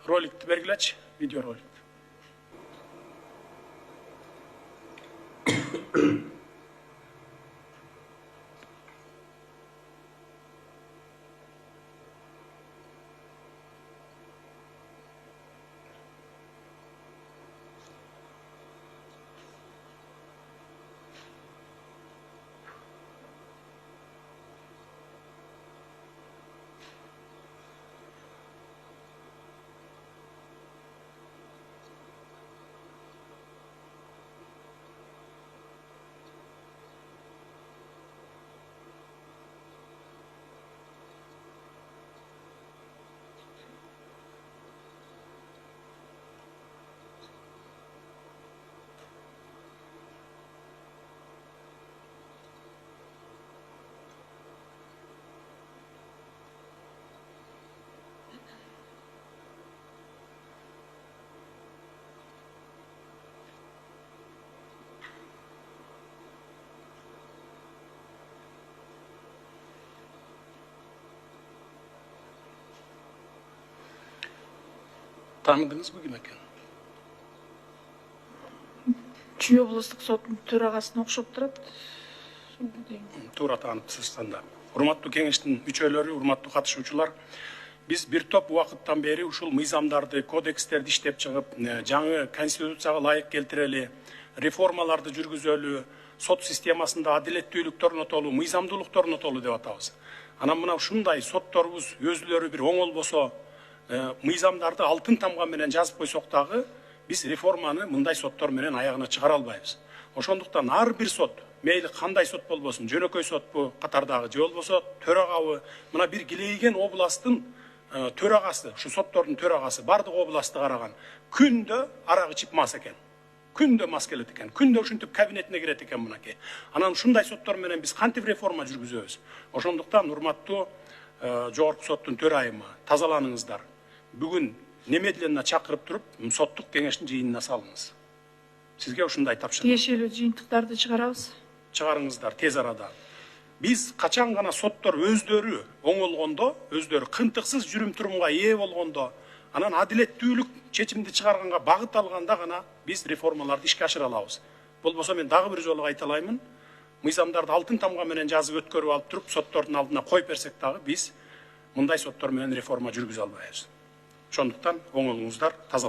роликті бергілечі, видео ролик. Tanıdınız mı kim eкен? Чүй облыстық соттың төрағасына ұқсап тұрады. Тура танытсыз да. Урматтуу кеңештин мүчөлөрү, урматтуу катышуучулар, биз бир топ убакыттан бери ушул мыйзамдарды, кодекстерди иштеп чыгып, жаңы конституцияга ылайык келтирели, реформаларды жүргүзөлү, сот системасында адилеттүүлүктү орнотолу, мыйзамдуулукту орнотолу деп атабыз. Анан мына ушундай сотторубуз өзүлөрү бир оңолбосо, мыйзамдарды алтын тамга менен жазып койсок дагы, биз реформаны мындай соттор менен аягына чыгара албайбыз. Ошондуктан ар бир сот, мейли кандай сот болбосун, жөнөкөй сотпу катардагы, же болбосо төрагабы, мына бир килейген областтын төрагасы, ушу соттордун төрагасы бардык областты караган, күндө арак ичип мас экен. Күндө мас келет экен, күндө ушинтип кабинетине кирет экен мынакей. Анан ушундай соттор менен биз кантип реформа жүргүзөбүз? Ошондуктан урматтуу жогорку соттун төрайымы, тазаланыңыздар. Бүгүн немедленно чакырып туруп, соттук кеңештин жыйынына салыңыз. Сизге ушундай тапшырма. Тиешелүү жыйынтыктарды чыгарабыз. Чыгарыңыздар тез арада. Биз качан гана соттор өздөрү оңолгондо, өздөрү кынтыксыз жүрүм турумга ээ болгондо, анан адилеттүүлүк чечимди чыгарганга багыт алганда гана биз реформаларды ишке ашыра алабыз. Болбосо мен дагы бир жолу айталаймын, мыйзамдарды алтын тамга менен жазып өткөрүп алып туруп, соттордун алдына коюп берсек дагы биз мындай соттор менен реформа жүргүзө албайбыз. Ошондуктан оңолуңуздар, тазаланыңыздар.